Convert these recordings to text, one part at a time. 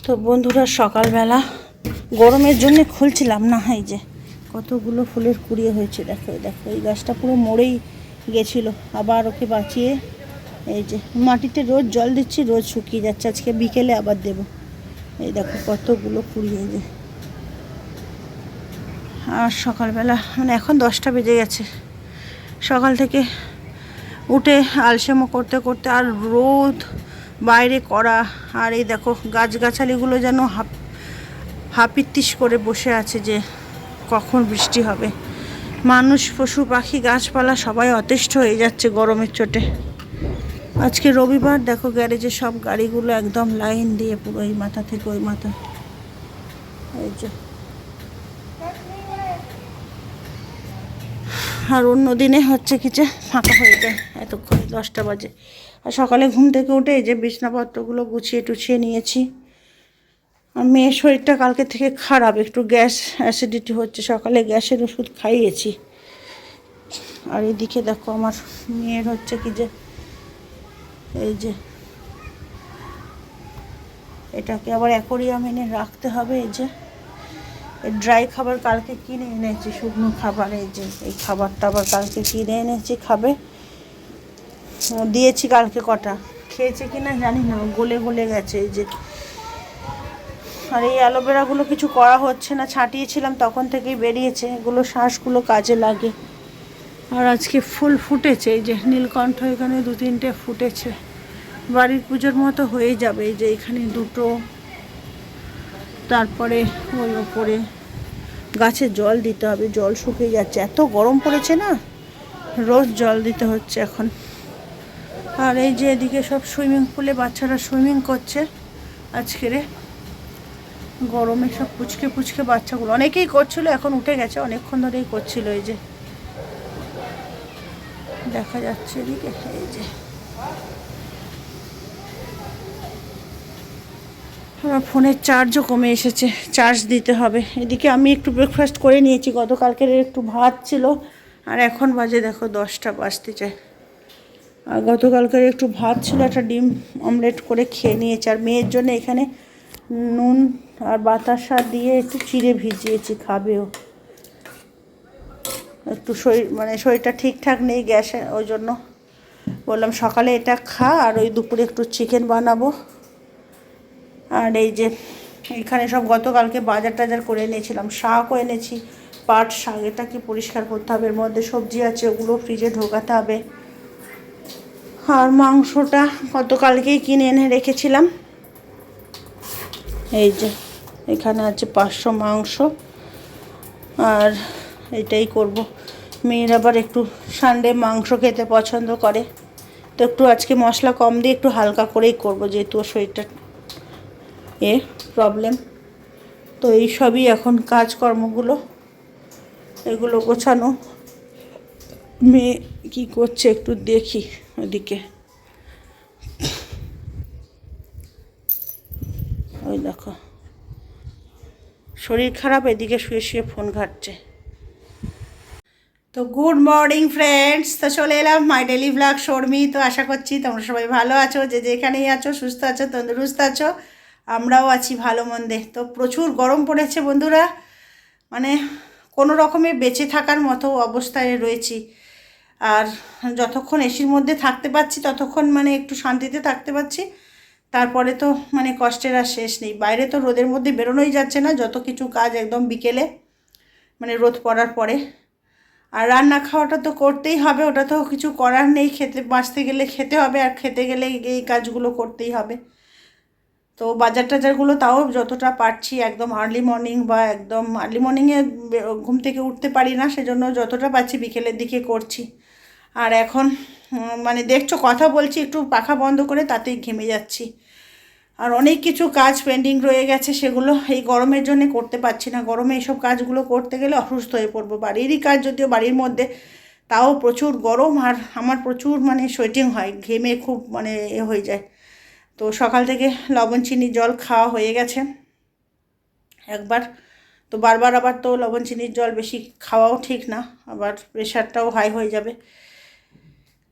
তো বন্ধুরা সকালবেলা গরমের জন্য খুলছিলাম না, এই যে কতগুলো ফুলের কুড়িয়ে হয়েছে, দেখো দেখো এই গাছটা পুরো মরেই গেছিলো, আবার ওকে বাঁচিয়ে এই যে মাটিতে রোজ জল দিচ্ছি, রোজ শুকিয়ে যাচ্ছে, আজকে বিকেলে আবার দেব। এই দেখো কতগুলো কুড়িয়ে যে। আর সকালবেলা মানে এখন 10টা বেজে গেছে, সকাল থেকে উঠে আলসেমো করতে করতে আর রোদ বাইরে করা, আর এই দেখো গাছগাছালিগুলো যেন হাপিত্তিস করে বসে আছে যে কখন বৃষ্টি হবে। মানুষ পশু পাখি গাছপালা সবাই অতিষ্ঠ হয়ে যাচ্ছে গরমের চোটে। আজকে রবিবার, দেখো গ্যারেজে সব গাড়িগুলো একদম লাইন দিয়ে পুরো এই মাথা থেকে ওই মাথা, এই যে। আর অন্য দিনে হচ্ছে কি যে ফাঁকা হয়ে যায় এতক্ষণ, 10টা বাজে। আর সকালে ঘুম থেকে উঠে এই যে বিছনাপত্রগুলো গুছিয়ে টুছিয়ে নিয়েছি। আর মেয়ের শরীরটা কালকে থেকে খারাপ, একটু গ্যাস অ্যাসিডিটি হচ্ছে, সকালে গ্যাসের ওষুধ খাইয়েছি। আর এদিকে দেখো আমার মেয়ের হচ্ছে কি যে এই যে এটাকে আবার অ্যাকোরিয়াম এনে রাখতে হবে। এই যে ড্রাই খাবার কালকে কিনে এনেছি, শুকনো খাবার, এই যে এই খাবারটা আবার কালকে কিনে এনেছি, খাবে। দিয়েছি কালকে, কটা খেয়েছে কিনা জানি না, গলে গলে গেছে এই যে। আর এই অ্যালোভেরাগুলো কিছু করা হচ্ছে না, ছাটিয়েছিলাম তখন থেকেই বেরিয়েছে, এগুলো শ্বাসগুলো কাজে লাগে। আর আজকে ফুল ফুটেছে, এই যে নীলকণ্ঠ এখানে 2-3টে ফুটেছে, বাড়ির পুজোর মতো হয়ে যাবে। এই যে এখানে 2টো, তারপরে ওই ওপরে গাছে জল দিতে হবে, জল শুকিয়ে যাচ্ছে, এত গরম পড়েছে না, রোজ জল দিতে হচ্ছে এখন। আর এই যে এদিকে সব সুইমিং পুলে বাচ্চারা সুইমিং করছে আজকের গরমে, সব পুচকে পুচকে বাচ্চাগুলো, অনেকেই করছিল, এখন উঠে গেছে, অনেকক্ষণ ধরেই করছিল। এই যে দেখা যাচ্ছে এদিকে, এই যে আমার ফোনের চার্জও কমে এসেছে, চার্জ দিতে হবে। এদিকে আমি একটু ব্রেকফাস্ট করে নিয়েছি, গতকালকের একটু ভাত ছিল, আর এখন বাজে দেখো 10টা বাজতে চায়। আর গতকালকের একটু ভাত ছিল, একটা ডিম অমলেট করে খেয়ে নিয়েছি। আর মেয়ের জন্য এখানে নুন আর বাতাসা দিয়ে একটু চিড়ে ভিজিয়েছি, খাবেও। একটু শরীরটা ঠিকঠাক নেই, গ্যাসে, ওই জন্য বললাম সকালে এটা খা, আর ওই দুপুরে একটু চিকেন বানাবো। আর এই যে এখানে সব গতকালকে বাজার টাজার করে এনেছিলাম, শাকও এনেছি, পাট শাক, এটাকে পরিষ্কার করতে হবে, এর মধ্যে সবজি আছে, ওগুলো ফ্রিজে ঢোকাতে হবে। আর মাংসটা গতকালকেই কিনে এনে রেখেছিলাম, এই যে এখানে আছে 500 মাংস। আর এটাই করব। মেয়ের আবার একটু সানডে মাংস খেতে পছন্দ করে, তো একটু আজকে মশলা কম দিয়ে একটু হালকা করেই করব, যেহেতু ওর শরীরটা প্রবলেম। তো এই সবই এখন কাজকর্মগুলো, এগুলো গোছানো। মেয়ে কি করছে একটু দেখি ওদিকে, ওই দেখো শরীর খারাপ, এদিকে শুয়ে শুয়ে ফোন ঘাঁটছে। তো গুড মর্নিং ফ্রেন্ডস, তো চলে এলাম মাই ডেলি ব্লগ শর্মি। তো আশা করছি তোমরা সবাই ভালো আছো, যে যেখানেই আছো সুস্থ আছো, তন্দুরুস্ত আছো, আমরাও আছি ভালো মন্দে। তো প্রচুর গরম পড়েছে বন্ধুরা, মানে কোনো রকমে বেঁচে থাকার মতো অবস্থায় রয়েছি। আর যতক্ষণ এসির মধ্যে থাকতে পারছি ততক্ষণ মানে একটু শান্তিতে থাকতে পারছি, তারপরে তো মানে কষ্টের আর শেষ নেই। বাইরে তো রোদের মধ্যে বেরোনোই যাচ্ছে না, যত কিছু কাজ একদম বিকেলে, মানে রোদ পড়ার পরে। আর রান্না খাওয়াটা তো করতেই হবে, ওটা তো কিছু করার নেই, খেতে বাঁচতে গেলে খেতে হবে, আর খেতে গেলে এই কাজগুলো করতেই হবে। তো বাজার টাজারগুলো তাও যতটা পারছি, একদম আর্লি মর্নিং বা একদম আর্লি মর্নিংয়ে ঘুম থেকে উঠতে পারি না, সেজন্য যতটা পারছি বিকেলের দিকে করছি। আর এখন মানে দেখছো কথা বলছি একটু পাখা বন্ধ করে, তাতেই ঘেমে যাচ্ছি। আর অনেক কিছু কাজ পেন্ডিং রয়ে গেছে, সেগুলো এই গরমের জন্য করতে পারছি না। গরমে এইসব কাজগুলো করতে গেলে অসুস্থ হয়ে পড়বো। বাড়িরই কাজ যদিও বাড়ির মধ্যে, তাও প্রচুর গরম, আর আমার প্রচুর মানে সোয়েটিং হয়, ঘেমে খুব মানে হয়ে যায়। তো সকাল থেকে লবণ চিনির জল খাওয়া হয়ে গেছে একবার, তো বারবার আবার তো লবণ চিনির জল বেশি খাওয়াও ঠিক না, আবার প্রেশারটাও হাই হয়ে যাবে।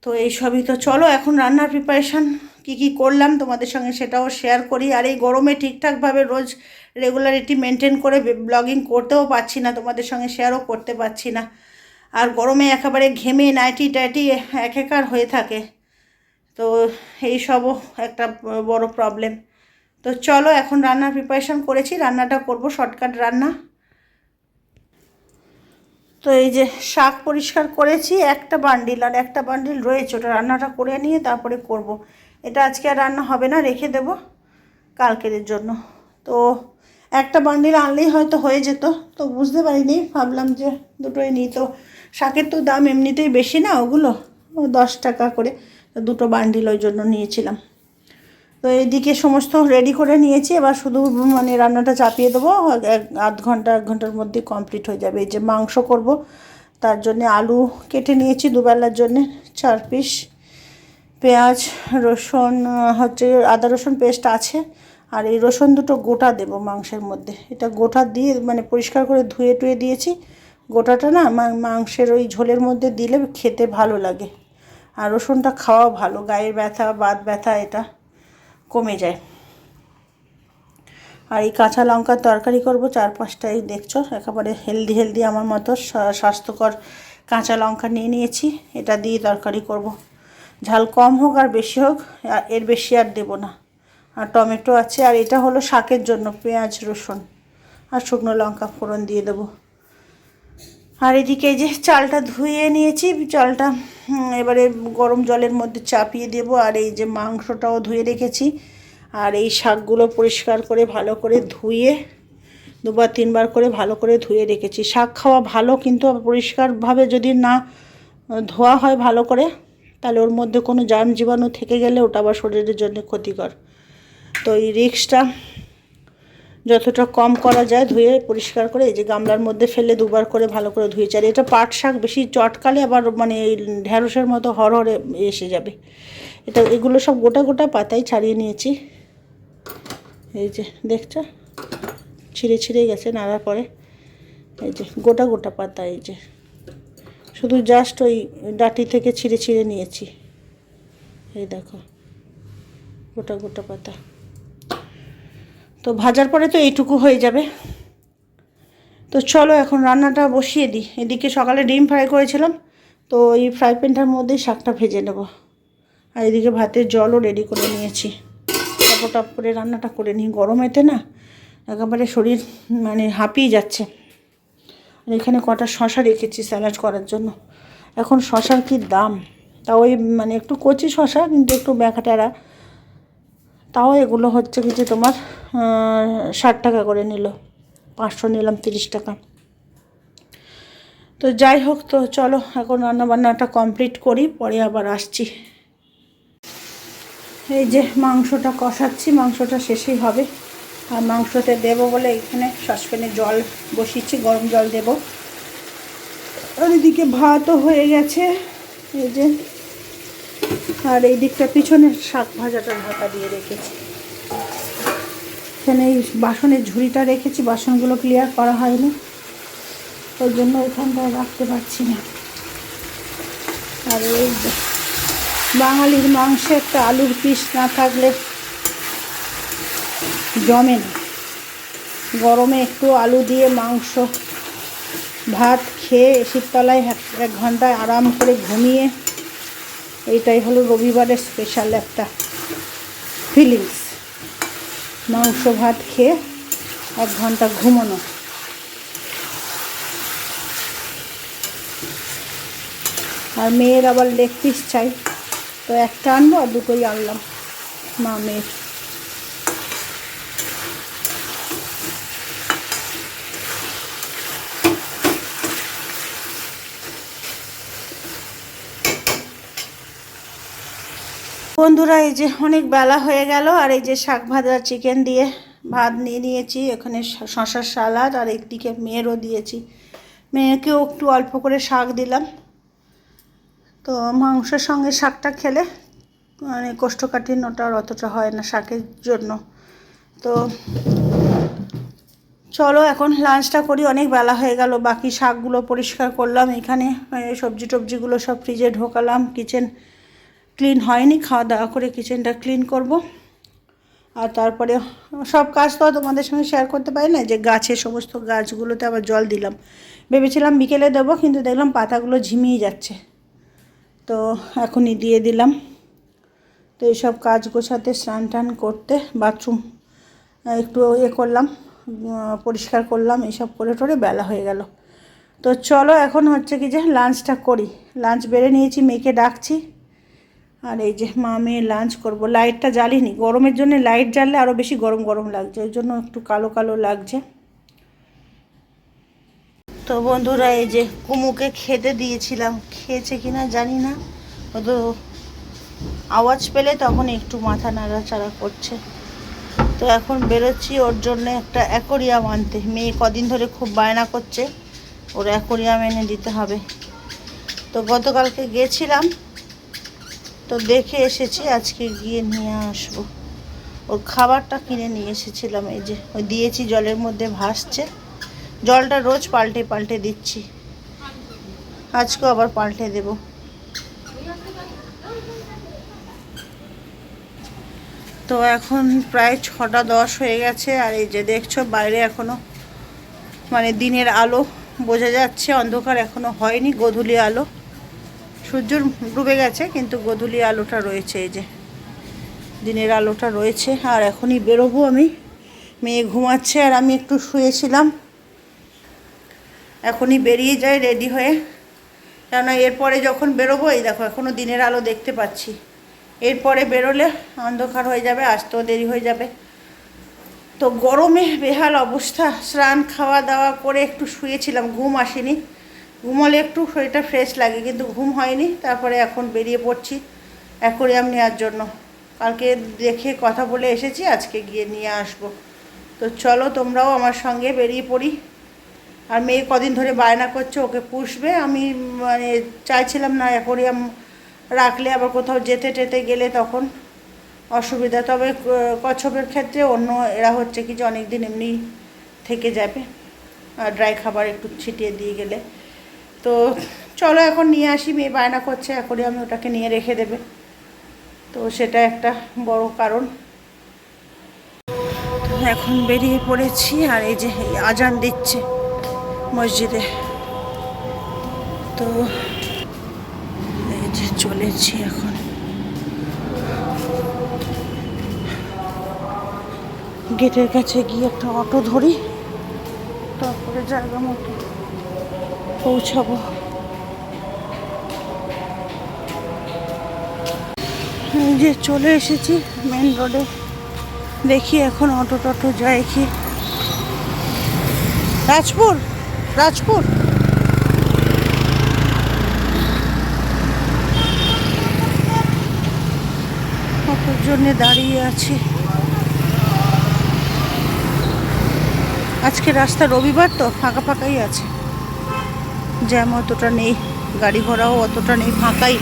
তো এইসবই। তো চলো এখন রান্নার প্রিপারেশান কি করলাম তোমাদের সঙ্গে সেটাও শেয়ার করি। আর এই গরমে ঠিকঠাকভাবে রোজ রেগুলারিটি মেনটেন করে ব্লগিং করতেও পারছি না, তোমাদের সঙ্গে শেয়ারও করতে পারছি না। আর গরমে একেবারে ঘেমে নাইটি টাইটি একাকার হয়ে থাকে, তো এইসবও একটা বড় প্রবলেম। তো চলো এখন রান্নার প্রিপারেশান করেছি, রান্নাটা করব শর্টকাট রান্না। তো এই যে শাক পরিষ্কার করেছি একটা বান্ডিল, আর একটা বান্ডিল রয়েছে, ওটা রান্নাটা করে নিয়ে তারপরে করব। এটা আজকে আর রান্না হবে না, রেখে দেব কালকের জন্য। তো একটা বান্ডিল আনলেই হয়তো হয়ে যেত, তো বুঝতে পারিনি, ভাবলাম যে দুটোই নিই। তো শাকের তো দাম এমনিতেই বেশি না, ওগুলো 10 টাকা করে, তো দুটো বান্ডিল ওই জন্য নিয়েছিলাম। তো এইদিকে সমস্ত রেডি করে নিয়েছি, এবার শুধু মানে রান্নাটা চাপিয়ে দেবো, এক ঘন্টার মধ্যে কমপ্লিট হয়ে যাবে। এই যে মাংস করব, তার জন্য আলু কেটে নিয়েছি দুবেলার জন্যে 4 পিস, পেঁয়াজ রসুন হচ্ছে আদা রসুন পেস্ট আছে, আর এই রসুন দুটো গোটা দেব মাংসের মধ্যে। এটা গোটা দিয়ে মানে পরিষ্কার করে ধুয়ে টুয়ে দিয়েছি, গোটাটা না মাংসের ওই ঝোলের মধ্যে দিলে খেতে ভালো লাগে, আর রসুনটা খাওয়া ভালো, গায়ের ব্যথা বাত ব্যথা এটা কমে যায়। আর এই কাঁচা লঙ্কার তরকারি করব 4-5টাই, দেখছো একেবারে হেলদি আমার মতো স্বাস্থ্যকর কাঁচা লঙ্কা নিয়ে নিয়েছি, এটা দিয়ে তরকারি করব। ঝাল কম হোক আর বেশি হোক, এর বেশি আর দেব না। আর টমেটো আছে, আর এটা হলো শাকের জন্য পেঁয়াজ রসুন আর শুকনো লঙ্কা ফোড়ন দিয়ে দেবো। আর এদিকে এই যে চালটা ধুয়ে নিয়েছি, চালটা এবারে গরম জলের মধ্যে চাপিয়ে দেব। আর এই যে মাংসটাও ধুয়ে রেখেছি, আর এই শাকগুলো পরিষ্কার করে ভালো করে ধুয়ে 2-3 বার করে ভালো করে ধুয়ে রেখেছি। শাক খাওয়া ভালো, কিন্তু পরিষ্কারভাবে যদি না ধোয়া হয় ভালো করে, তাহলে ওর মধ্যে কোনো জীবাণু থেকে গেলে ওটা আবার শরীরের জন্য ক্ষতিকর। তো এই রিস্কটা যতটা কম করা যায় ধুয়ে পরিষ্কার করে এই যে গামলার মধ্যে ফেলে 2বার করে ভালো করে ধুয়েছি। আর এটা পাট শাক, বেশি চটকালে আবার মানে ঢ্যাঁড়সের মতো হরহরে এসে যাবে। এগুলো সব গোটা গোটা পাতাই ছাড়িয়ে নিয়েছি, এই যে দেখছো ছিঁড়ে গেছে নাড়ার পরে, এই যে গোটা গোটা পাতা, এই যে শুধু জাস্ট ওই ডাঁটি থেকে ছিঁড়ে নিয়েছি, এই দেখো গোটা গোটা পাতা। তো ভাজার পরে তো এইটুকু হয়ে যাবে। তো চলো এখন রান্নাটা বসিয়ে দিই। এদিকে সকালে ডিম ফ্রাই করেছিলাম, তো এই ফ্রাই প্যানটার মধ্যেই শাকটা ভেজে নেব। আর এদিকে ভাতের জলও রেডি করে নিয়েছি, টপ করে রান্নাটা করে নিই। গরমেতে না একেবারে শরীর মানে হাঁপিয়ে যাচ্ছে। আর এখানে কটা শশা রেখেছি স্যালাড করার জন্য। এখন শশার কি দাম, তাও ওই মানে একটু কচি শশা কিন্তু একটু ব্যাকাটারা, তাও এগুলো হচ্ছে কি যে তোমার 60 টাকা করে নিল, 500 নিলাম 30 টাকা। তো যাই হোক, তো চলো এখন রান্নাবান্নাটা কমপ্লিট করি, পরে আবার আসছি। এই যে মাংসটা কষাচ্ছি, মাংসটা শেষেই হবে। আর মাংসতে দেবো বলে এখানে সসপ্যানে জল বসিয়েছি, গরম জল দেব। আর এদিকে ভাতও হয়ে গেছে, এই যে। আর এই দিকটা পিছনের শাক ভাজাটা ঢাকা দিয়ে রেখেছি। এখানে এই বাসনের ঝুড়িটা রেখেছি, বাসনগুলো ক্লিয়ার করা হয়নি, ওই জন্য ওখানটায় রাখতে পারছি না। আর এই বাঙালির মাংসে একটা আলুর পিস না থাকলে জমে না। গরমে একটু আলু দিয়ে মাংস ভাত খেয়ে শীততলায় 1 ঘন্টায় আরাম করে ঘুমিয়ে, এইটাই হলো রবিবারের স্পেশাল একটা ফিলিংস। মাংস ভাত খেয়ে 1 ঘন্টা ঘুমানো। আর মেয়ের আবার লেগ পিস চাই, তো একটা আনবো আর দুটোই আনলাম মা মেয়ের। বন্ধুরা এই যে অনেক বেলা হয়ে গেল, আর এই যে শাক ভাজা চিকেন দিয়ে ভাত নিয়ে নিয়েছি, এখানে শশার সালাদ, আর একদিকে মেয়েরও দিয়েছি, মেয়েকেও একটু অল্প করে শাক দিলাম। তো মাংসের সঙ্গে শাকটা খেলে মানে কোষ্ঠকাঠিন্যটা আর অতটা হয় না শাকের জন্য। তো চলো এখন লাঞ্চটা করি, অনেক বেলা হয়ে গেল। বাকি শাকগুলো পরিষ্কার করলাম, এখানে সবজি টবজিগুলো সব ফ্রিজে ঢোকালাম, কিচেন ক্লিন হয়নি, খাওয়া দাওয়া করে কিচেনটা ক্লিন করব। আর তারপরে সব কাজ তো তোমাদের সঙ্গে শেয়ার করতে পারি না, যে গাছের সমস্ত গাছগুলোতে আবার জল দিলাম, ভেবেছিলাম বিকেলে দেবো, কিন্তু দেখলাম পাতাগুলো ঝিমিয়ে যাচ্ছে, তো এখনই দিয়ে দিলাম। তো এইসব কাজ গোছাতে, স্নান টান করতে, বাথরুম একটু করলাম, পরিষ্কার করলাম, এইসব করে টোরে বেলা হয়ে গেল। তো চলো এখন হচ্ছে কি যে লাঞ্চটা করি। লাঞ্চ বেড়ে নিয়েছি, মেয়েকে ডাকছি। আর এই যে মা মেয়ে লাঞ্চ করব। লাইটটা জ্বালিনি, গরমের জন্য লাইট জ্বাললে আরও বেশি গরম গরম লাগছে, ওই জন্য একটু কালো কালো লাগছে। তো বন্ধুরা, এই যে কুমুকে খেতে দিয়েছিলাম, খেয়েছে কিনা জানি না, ও তো আওয়াজ পেলে তখন একটু মাথা নাড়াচাড়া করছে। তো এখন বেরোচ্ছি ওর জন্য একটা অ্যাকোরিয়াম আনতে। মেয়ে কদিন ধরে খুব বায়না করছে, ওর অ্যাকোরিয়াম এনে দিতে হবে। তো গতকালকে গেছিলাম, তো দেখে এসেছি, আজকে গিয়ে নিয়ে আসবো। ওর খাবারটা কিনে নিয়ে এসেছিলাম, এই যে ওই দিয়েছি, জলের মধ্যে ভাসছে। জলটা রোজ পাল্টে পাল্টে দিচ্ছি, আজকেও আবার পাল্টে দেব। তো এখন প্রায় 6:10 হয়ে গেছে। আর এই যে দেখছো বাইরে এখনও মানে দিনের আলো বোঝা যাচ্ছে, অন্ধকার এখনও হয়নি, গোধূলি আলো। সূর্য ডুবে গেছে কিন্তু গোধূলি আলোটা রয়েছে, এই যে দিনের আলোটা রয়েছে। আর এখনই বেরোবো আমি, মেয়ে ঘুমাচ্ছে আর আমি একটু শুয়েছিলাম। এখনই বেরিয়ে যাই রেডি হয়ে, কেননা এরপরে যখন বেরোবো, এই দেখো এখনও দিনের আলো দেখতে পাচ্ছি, এরপরে বেরোলে অন্ধকার হয়ে যাবে, আসতেও দেরি হয়ে যাবে। তো গরমে বেহাল অবস্থা। স্নান খাওয়া দাওয়া করে একটু শুয়েছিলাম, ঘুম আসেনি। ঘুমলে একটু শরীরটা ফ্রেশ লাগে, কিন্তু ঘুম হয়নি। তারপরে এখন বেরিয়ে পড়ছি অ্যাকোরিয়াম নেওয়ার জন্য। কালকে দেখে কথা বলে এসেছি, আজকে গিয়ে নিয়ে আসব। তো চলো তোমরাও আমার সঙ্গে বেরিয়ে পড়ি। আর মেয়ে কদিন ধরে বায়না করছে ওকে পুষবে, আমি মানে চাইছিলাম না অ্যাকোরিয়াম রাখলে আবার কোথাও যেতে টেতে গেলে তখন অসুবিধা। তবে কচ্ছপের ক্ষেত্রে অন্য, এরা হচ্ছে কি যে অনেক দিন এমনি থেকে যাবে, আর ড্রাই খাবার একটু ছিটিয়ে দিয়ে গেলে। তো চলো এখন নিয়ে আসি, মেয়ে বায়না করছে অ্যাকোরিয়ামে ওটাকে নিয়ে রেখে দেবে, তো সেটা একটা বড় কারণ। এখন বেরিয়ে পড়েছি। আর এই যে আজান দিচ্ছে মসজিদে, তো এই যে চলেছি এখন। গেটের কাছে গিয়ে একটা অটো ধরি, তারপরে জায়গা মতো পৌঁছাবো। এই যে চলে এসেছি মেন রোডে, দেখি এখন অটো টটো যায় কি। রাজপুর, রাজপুর। অটোর জন্যে দাঁড়িয়ে আছি। আজকে রাস্তা রবিবার তো ফাঁকা ফাঁকাই আছে, জ্যাম অতটা নেই, গাড়ি ঘোড়াও অতটা নেই, ফাঁকাই।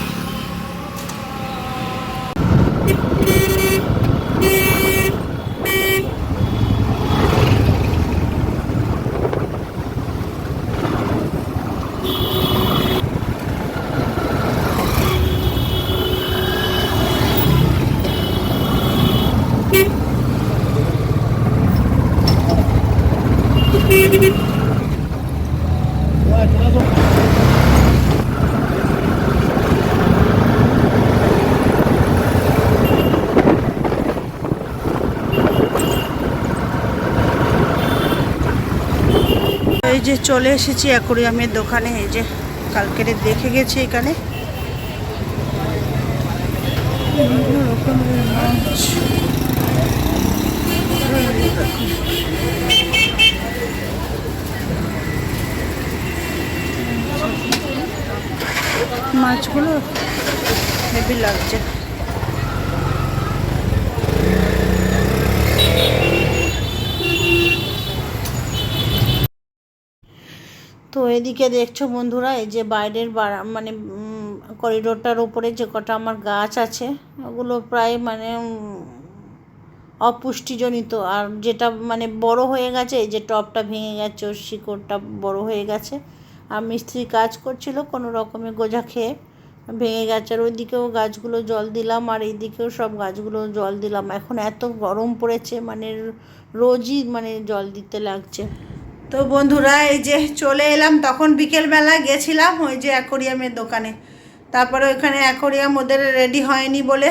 এই যে চলে এসেছি অ্যাকোরিয়ামের দোকানে। এই যে কালকেরে দেখে গেছি এখানে বিভিন্ন রকমের মাছ। মাছগুলো হেভি লাগছে। তো এদিকে দেখছো বন্ধুরা, এই যে বাইরের মানে করিডোরটার উপরে যে কটা আমার গাছ আছে, ওগুলো প্রায় মানে অপুষ্টিজনিত। আর যেটা মানে বড় হয়ে গেছে, এই যে টবটা ভেঙে গেছে, ওর শিকড়টা বড় হয়ে গেছে। আর মিস্ত্রি কাজ করছিল, কোনো রকমে গোজা খেয়ে ভেঙে গেছে। আর ওইদিকেও গাছগুলো জল দিলাম, আর এইদিকেও সব গাছগুলো জল দিলাম। এখন এত গরম পড়েছে, মানে রোজই মানে জল দিতে লাগছে। তো বন্ধুরা, এই যে চলে এলাম। তখন বিকেলবেলা গেছিলাম ওই যে অ্যাকোরিয়ামের দোকানে। তারপরে ওইখানে অ্যাকোরিয়াম ওদের রেডি হয়নি বলে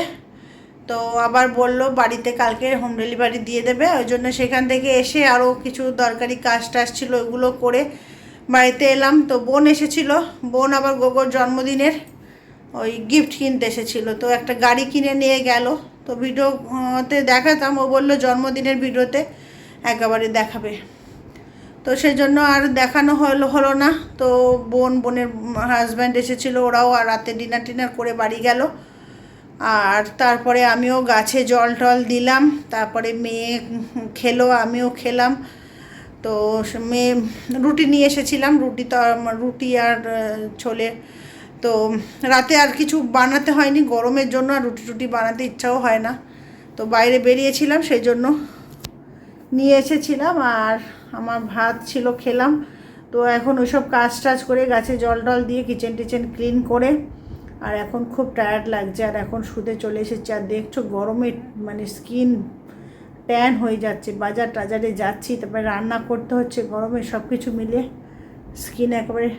তো আবার বলল বাড়িতে কালকে হোম ডেলিভারি দিয়ে দেবে। ওই জন্য সেখান থেকে এসে আরও কিছু দরকারি কাজ টাজ ছিল, ওইগুলো করে বাড়িতে এলাম। তো বোন এসেছিল, বোন আবার গোগোর জন্মদিনের ওই গিফট কিনতে এসেছিলো, তো একটা গাড়ি কিনে নিয়ে গেল। তো ভিডিওতে দেখাতাম, ও বললো জন্মদিনের ভিডিওতে একেবারে দেখাবে। তো সেই জন্য আর দেখানো হলো না। তো বোনের হাজব্যান্ড এসেছিলো, ওরাও আর রাতে ডিনার টিনার করে বাড়ি গেল। আর তারপরে আমিও গাছে জল টল দিলাম। তারপরে মেয়ে খেলো, আমিও খেলাম। তো মেয়ে রুটি নিয়ে এসেছিলাম, রুটি আর ছোলে। তো রাতে আর কিছু বানাতে হয়নি গরমের জন্য, আর রুটি বানাতে ইচ্ছাও হয় না। তো বাইরে বেরিয়েছিলাম সেই জন্য নিয়ে এসেছিলাম, আর আমার ভাত ছিল, খেলাম। তো এখন ওইসব কাজ টাজ করে গাছে জল টল দিয়ে কিচেন টিচেন ক্লিন করে আর এখন খুব টায়ার্ড লাগছে, আর এখন শুতে চলে এসেছি। আর দেখছো গরমে মানে স্কিন ট্যান হয়ে যাচ্ছে। বাজার টাজারে যাচ্ছি, তারপরে রান্না করতে হচ্ছে, গরমে সব কিছু মিলে স্কিন একেবারে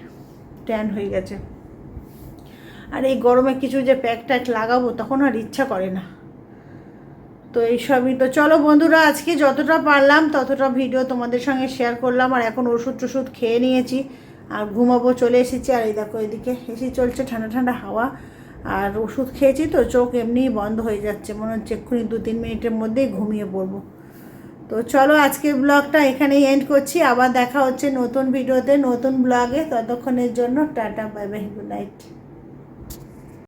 ট্যান হয়ে গেছে। আর এই গরমে কিছু যে প্যাক ট্যাক লাগাবো তখন আর ইচ্ছা করে না। তো এইসবই। তো চলো বন্ধুরা, আজকে যতটা পারলাম ততটা ভিডিও তোমাদের সঙ্গে শেয়ার করলাম। আর এখন ওষুধ টষুধ খেয়ে নিয়েছি আর ঘুমাবো, চলে এসেছি। আর এই দেখো এদিকে এসে চলছে ঠান্ডা ঠান্ডা হাওয়া, আর ওষুধ খেয়েছি তো চোখ এমনিই বন্ধ হয়ে যাচ্ছে, মনে হচ্ছে এক্ষুনি 2-3 মিনিটের মধ্যেই ঘুমিয়ে পড়বো। তো চলো আজকের ব্লগটা এখানেই এন্ড করছি। আবার দেখা হচ্ছে নতুন ভিডিওতে, নতুন ব্লগে। ততক্ষণের জন্য tata, bye bye, good night.